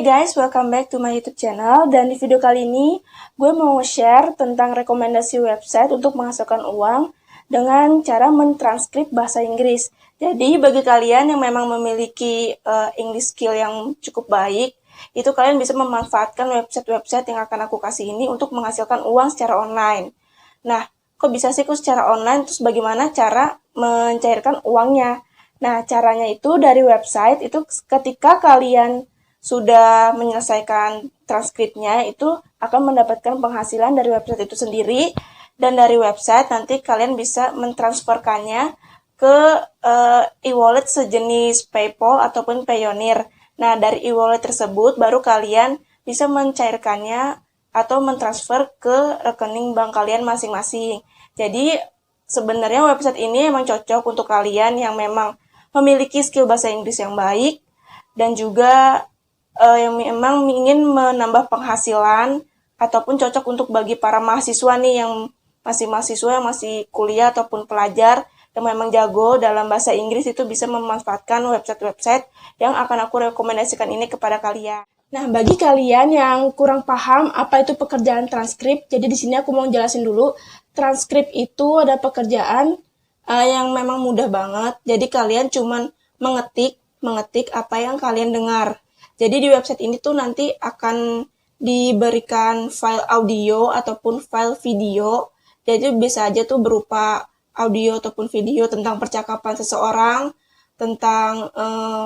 guys, welcome back to my YouTube channel. Dan di video kali ini, gue mau share tentang rekomendasi website untuk menghasilkan uang dengan cara mentranskrip bahasa Inggris. Jadi, bagi kalian yang memang memiliki English skill yang cukup baik, itu kalian bisa memanfaatkan website-website yang akan aku kasih ini untuk menghasilkan uang secara online. Nah, kok bisa sih kok secara online? Terus bagaimana cara mencairkan uangnya? Nah, caranya itu dari website, itu ketika kalian sudah menyelesaikan transkripnya, itu akan mendapatkan penghasilan dari website itu sendiri, dan dari website nanti kalian bisa mentransferkannya ke e-wallet sejenis PayPal ataupun Payoneer. Nah, dari e-wallet tersebut baru kalian bisa mencairkannya atau mentransfer ke rekening bank kalian masing-masing. Jadi, sebenarnya website ini emang cocok untuk kalian yang memang memiliki skill bahasa Inggris yang baik dan juga yang memang ingin menambah penghasilan ataupun cocok untuk bagi para mahasiswa nih yang masih mahasiswa, yang masih kuliah ataupun pelajar yang memang jago dalam bahasa Inggris, itu bisa memanfaatkan website-website yang akan aku rekomendasikan ini kepada kalian. Nah, bagi kalian yang kurang paham apa itu pekerjaan transkrip, jadi di sini aku mau jelasin dulu. Transkrip itu ada pekerjaan yang memang mudah banget. Jadi kalian cuman mengetik apa yang kalian dengar. Jadi di website ini tuh nanti akan diberikan file audio ataupun file video. Jadi bisa aja tuh berupa audio ataupun video tentang percakapan seseorang, tentang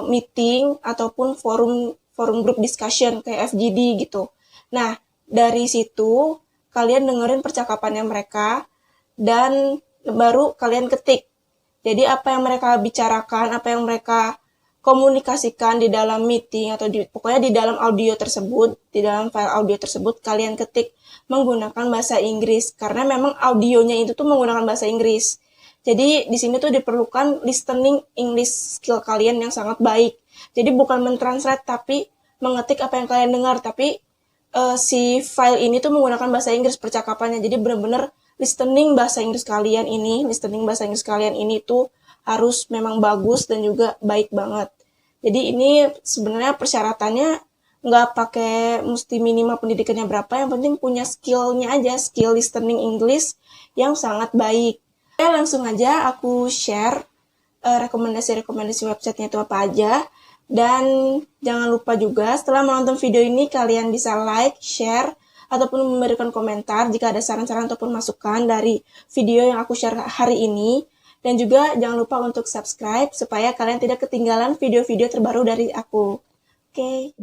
meeting ataupun forum group discussion kayak FGD gitu. Nah, dari situ kalian dengerin percakapannya mereka dan baru kalian ketik. Jadi apa yang mereka bicarakan, apa yang mereka komunikasikan di dalam meeting atau pokoknya di dalam audio tersebut, di dalam file audio tersebut kalian ketik menggunakan bahasa Inggris, karena memang audionya itu tuh menggunakan bahasa Inggris. Jadi di sini tuh diperlukan listening English skill kalian yang sangat baik. Jadi bukan mentranslate tapi mengetik apa yang kalian dengar, tapi si file ini tuh menggunakan bahasa Inggris percakapannya. Jadi benar-benar listening bahasa Inggris kalian ini tuh harus memang bagus dan juga baik banget. Jadi ini sebenarnya persyaratannya nggak pakai mesti minimal pendidikannya berapa, yang penting punya skillnya aja, skill listening English yang sangat baik. Langsung aja aku share rekomendasi websitenya itu apa aja. Dan jangan lupa juga setelah menonton video ini kalian bisa like, share, ataupun memberikan komentar jika ada saran-saran ataupun masukan dari video yang aku share hari ini. Dan juga jangan lupa untuk subscribe supaya kalian tidak ketinggalan video-video terbaru dari aku. Oke.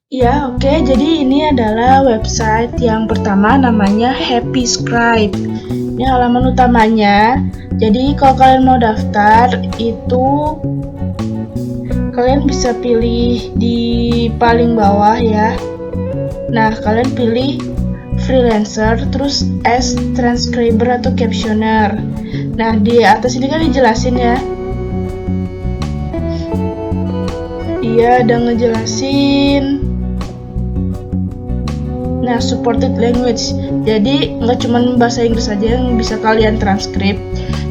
Ya, oke. Jadi ini adalah website yang pertama, namanya Happy Scribe. Ini halaman utamanya. Jadi kalau kalian mau daftar itu kalian bisa pilih di paling bawah ya. Nah, kalian pilih freelancer, terus as transcriber atau captioner. Nah, di atas ini kan dijelasin ya. Dia ada ngejelasin. Nah, supported language. Jadi nggak cuma bahasa Inggris saja yang bisa kalian transkrip.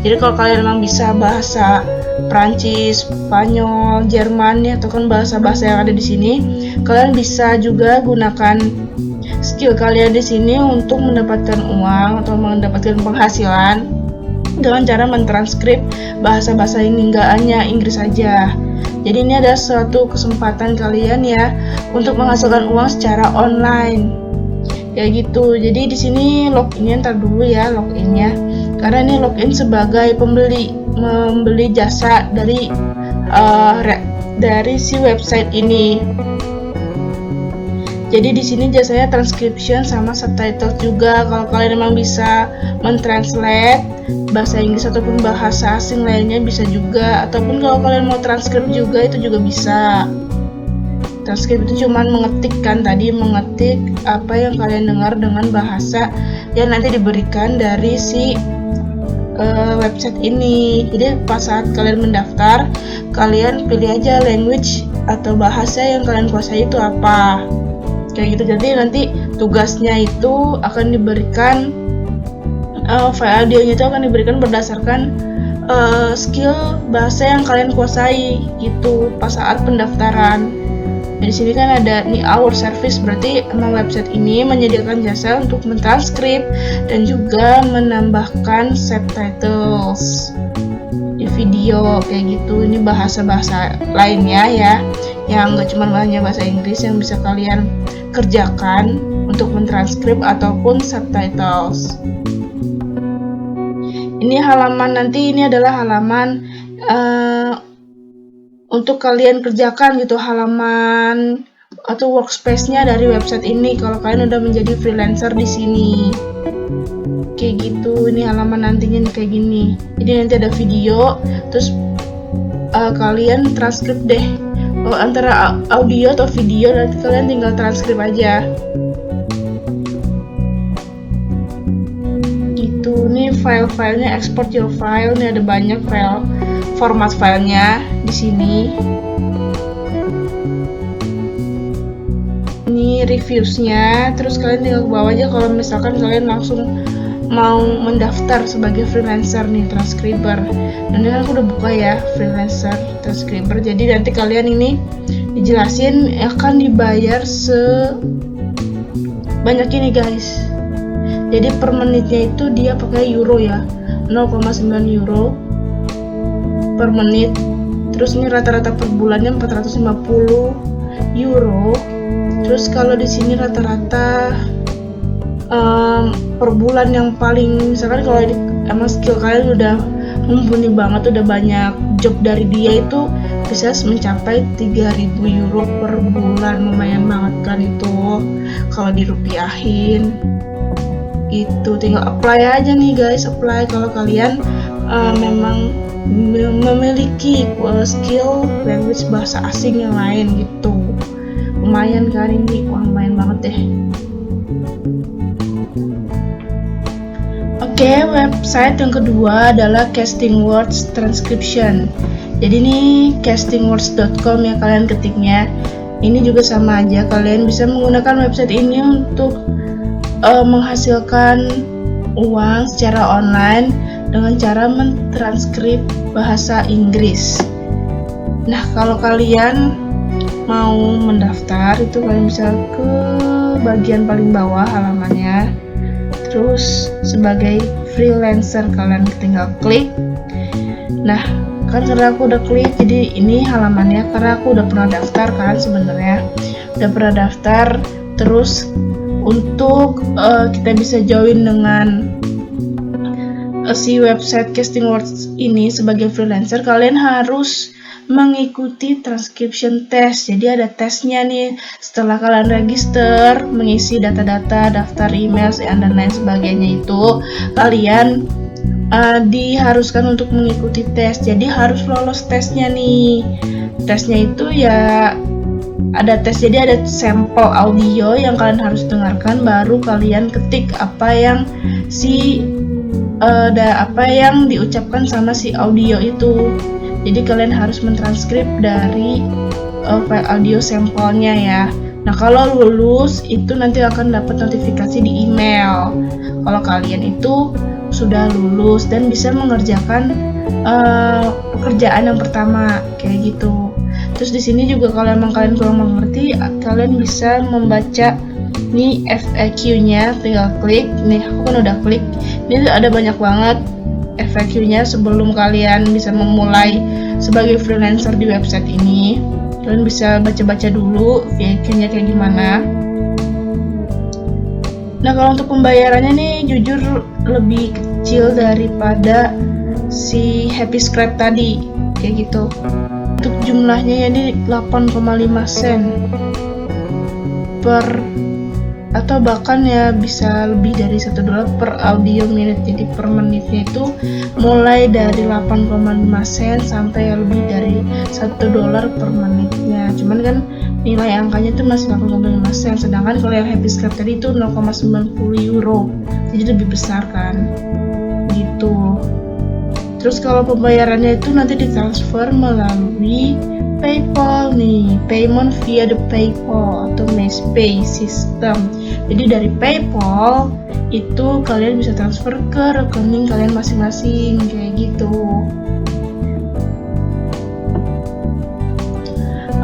Jadi kalau kalian memang bisa bahasa Prancis, Spanyol, Jerman ya, atau kan bahasa-bahasa yang ada di sini, kalian bisa juga gunakan skill kalian di sini untuk mendapatkan uang atau mendapatkan penghasilan dengan cara mentranskrip bahasa-bahasa ini, nggak hanya Inggris saja. Jadi ini ada suatu kesempatan kalian ya untuk menghasilkan uang secara online. Ya gitu. Jadi di sini loginnya ntar dulu ya, loginnya. Karena ini login sebagai membeli jasa dari si website ini. Jadi di sini jasanya transcription sama subtitle juga. Kalau kalian memang bisa mentranslate bahasa Inggris ataupun bahasa asing lainnya bisa juga. Ataupun kalau kalian mau transkrip juga itu juga bisa. Transkrip itu cuma mengetik apa yang kalian dengar dengan bahasa yang nanti diberikan dari si website ini. Jadi pas saat kalian mendaftar, kalian pilih aja language atau bahasa yang kalian kuasai itu apa. Kayak gitu. Jadi nanti tugasnya itu akan diberikan file audionya itu akan diberikan berdasarkan skill bahasa yang kalian kuasai gitu pas saat pendaftaran. Di sini kan ada nih our service, berarti emang website ini menyediakan jasa untuk mentranskrip dan juga menambahkan subtitles di video kayak gitu. Ini bahasa-bahasa lainnya ya, yang nggak cuma hanya bahasa Inggris yang bisa kalian kerjakan untuk mentranskrip ataupun subtitles. Ini halaman, nanti ini adalah halaman untuk kalian kerjakan gitu, halaman atau workspace-nya dari website ini kalau kalian udah menjadi freelancer di sini. Kayak gitu, ini halaman nantinya nih kayak gini. Jadi nanti ada video, terus kalian transkrip deh antara audio atau video, nanti kalian tinggal transkrip aja. Gitu, nih file-filenya, export your file, nih ada banyak file, format filenya di sini. Ini reviewsnya, terus kalian tinggal ke bawah aja kalau misalkan kalian langsung mau mendaftar sebagai freelancer nih, transcriber. Dan ini aku udah buka ya, freelancer transcriber. Jadi nanti kalian ini dijelasin akan dibayar sebanyak ini guys. Jadi per menitnya itu dia pakai euro ya, 0,9 euro per menit. Terus ini rata-rata per bulannya 450 euro. Terus kalau di sini rata-rata per bulan yang paling, misalkan kalau emang skill kalian udah mumpuni banget, udah banyak job dari dia, itu bisa mencapai 3.000 euro per bulan. Lumayan banget kan itu kalau dirupiahin gitu. Tinggal apply aja nih guys, apply kalau kalian memang memiliki skill language bahasa asing yang lain gitu. Lumayan kan ini, lumayan banget deh. Oke, website yang kedua adalah Casting Words Transcription. Jadi ini castingwords.com ya kalian ketiknya. Ini juga sama aja, kalian bisa menggunakan website ini untuk menghasilkan uang secara online dengan cara mentranskrip bahasa Inggris. Nah, kalau kalian mau mendaftar itu kalian bisa ke bagian paling bawah halamannya. Terus sebagai freelancer kalian tinggal klik. Nah, kan karena aku udah klik, jadi ini halamannya karena aku udah pernah daftar kan sebenarnya. Udah pernah daftar. Terus untuk kita bisa join dengan si website Casting Words ini sebagai freelancer, kalian harus mengikuti transcription test. Jadi ada tesnya nih. Setelah kalian register, mengisi data-data, daftar email dan lain sebagainya, itu kalian diharuskan untuk mengikuti tes. Jadi harus lolos tesnya nih. Tesnya itu ya ada tes, jadi ada sampel audio yang kalian harus dengarkan, baru kalian ketik apa yang diucapkan sama si audio itu. Jadi kalian harus mentranskrip dari file audio sampelnya ya. Nah, kalau lulus itu nanti akan dapat notifikasi di email kalau kalian itu sudah lulus dan bisa mengerjakan pekerjaan yang pertama kayak gitu. Terus di sini juga kalau emang kalian kurang mengerti, kalian bisa membaca nih FAQ-nya, tinggal klik. Nih, aku kan udah klik. Ini ada banyak banget FAQ-nya sebelum kalian bisa memulai sebagai freelancer di website ini. Kalian bisa baca-baca dulu FAQ-nya kayak gimana. Nah, kalau untuk pembayarannya nih jujur lebih kecil daripada si Happyscribe tadi kayak gitu. Untuk jumlahnya ya ini 8,5 sen per, atau bahkan ya bisa lebih dari $1 per audio minute. Jadi per menitnya itu mulai dari 8,5 sen sampai lebih dari $1 per menitnya. Cuman kan nilai angkanya itu masih 8,5 sen, sedangkan kalau yang Happyscribe tadi itu 0,90 euro, jadi lebih besar kan gitu. Terus kalau pembayarannya itu nanti ditransfer melalui PayPal nih, payment via the PayPal atau MaxPay system. Jadi dari PayPal itu kalian bisa transfer ke rekening kalian masing-masing kayak gitu.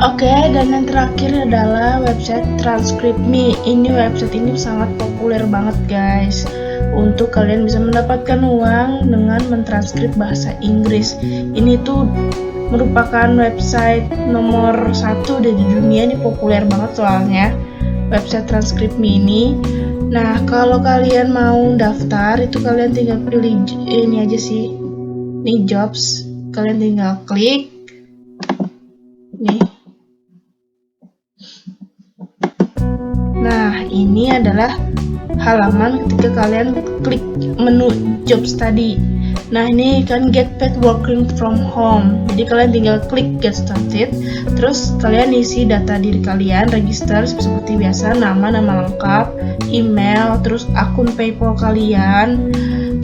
Oke, dan yang terakhir adalah website Transcript.me. Ini website ini sangat populer banget guys, untuk kalian bisa mendapatkan uang dengan mentranskrip bahasa Inggris. Ini tuh merupakan website nomor 1 di dunia, ini populer banget soalnya website Transcript.me ini. Nah, kalau kalian mau daftar itu kalian tinggal pilih ini aja sih, ini jobs, kalian tinggal klik nih. Nah, ini adalah halaman ketika kalian klik menu jobs tadi. Nah, ini kan get paid working from home. Jadi kalian tinggal klik get started. Terus kalian isi data diri kalian, register seperti biasa, nama lengkap, email, terus akun PayPal kalian.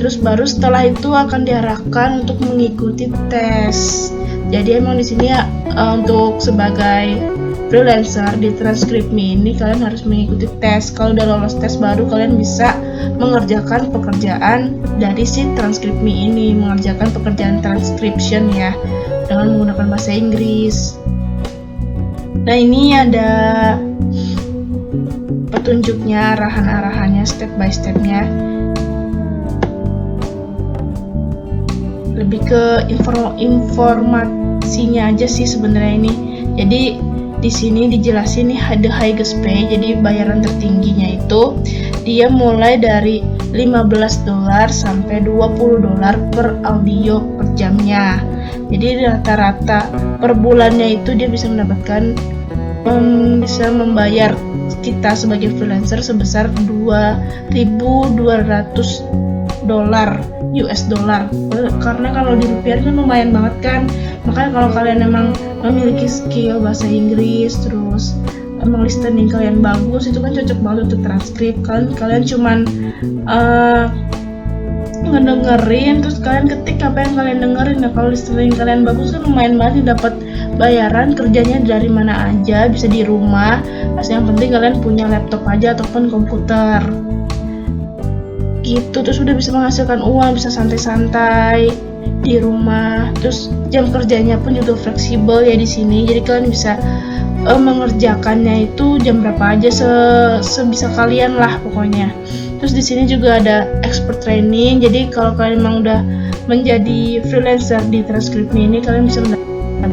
Terus baru setelah itu akan diarahkan untuk mengikuti tes. Jadi emang di sini ya untuk sebagai freelancer di Transcript.me ini kalian harus mengikuti tes. Kalau udah lolos tes baru kalian bisa mengerjakan pekerjaan dari si Transcript.me ini, mengerjakan pekerjaan transcription ya, dengan menggunakan bahasa Inggris. Nah, ini ada petunjuknya, arahan-arahannya, step by stepnya. Lebih ke informasinya aja sih sebenarnya ini. Jadi di sini dijelasin nih the highest pay, jadi bayaran tertingginya itu dia mulai dari $15 sampai $20 per audio per jamnya. Jadi rata-rata per bulannya itu dia bisa mendapatkan bisa membayar kita sebagai freelancer sebesar $2.200 US dollar. Karena kalau di rupiah kan lumayan banget kan. Makanya kalau kalian emang memiliki skill bahasa Inggris, terus emang listening kalian bagus, itu kan cocok banget untuk transkrip. Kalian cuman ngedengerin, terus kalian ketik apa yang kalian dengerin. Nah, kalau listening kalian bagus kan lumayan banget dapat bayaran. Kerjanya dari mana aja, bisa di rumah. Yang penting kalian punya laptop aja ataupun komputer. Gitu, terus udah bisa menghasilkan uang, bisa santai-santai di rumah. Terus jam kerjanya pun juga fleksibel ya di sini. Jadi kalian bisa mengerjakannya itu jam berapa aja sebisa kalian lah pokoknya. Terus di sini juga ada expert training. Jadi kalau kalian memang udah menjadi freelancer di Transcript.me ini, kalian bisa mendapatkan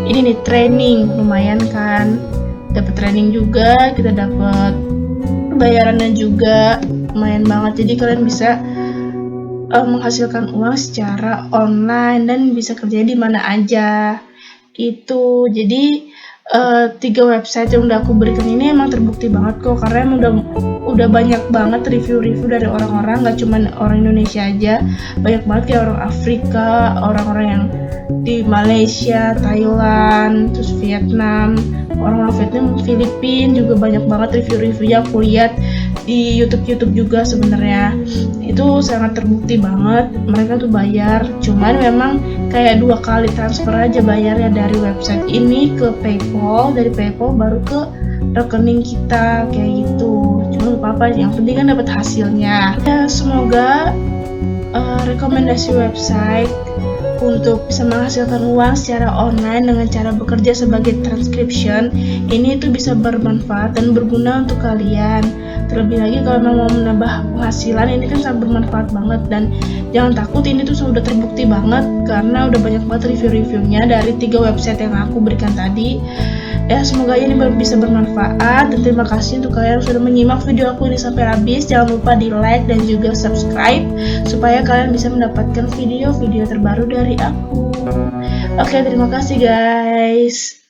ini nih training, lumayan kan. Dapat training juga, kita dapat bayarannya juga lumayan banget. Jadi kalian bisa menghasilkan uang secara online dan bisa kerjanya di mana aja gitu. Jadi 3 website yang udah aku berikan ini emang terbukti banget kok, karena emang udah banyak banget review-review dari orang-orang, gak cuma orang Indonesia aja, banyak banget kayak orang Afrika, orang-orang yang di Malaysia, Thailand, terus Vietnam, orang Vietnam, Filipina juga banyak banget review-reviewnya aku lihat di YouTube juga. Sebenarnya itu sangat terbukti banget mereka tuh bayar, cuman memang kayak 2 kali transfer aja bayarnya dari website ini ke PayPal, dari PayPal baru ke rekening kita kayak gitu. Cuma apa-apa, yang penting kan dapat hasilnya ya. Semoga rekomendasi website untuk bisa menghasilkan uang secara online dengan cara bekerja sebagai transcription ini itu bisa bermanfaat dan berguna untuk kalian. Terlebih lagi kalau memang mau menambah penghasilan, ini kan sangat bermanfaat banget. Dan jangan takut, ini tuh sudah terbukti banget karena udah banyak banget review-reviewnya dari 3 website yang aku berikan tadi. Ya, semoga ini bisa bermanfaat, dan terima kasih untuk kalian yang sudah menyimak video aku ini sampai habis. Jangan lupa di like dan juga subscribe supaya kalian bisa mendapatkan video-video terbaru dari aku. Oke, terima kasih guys.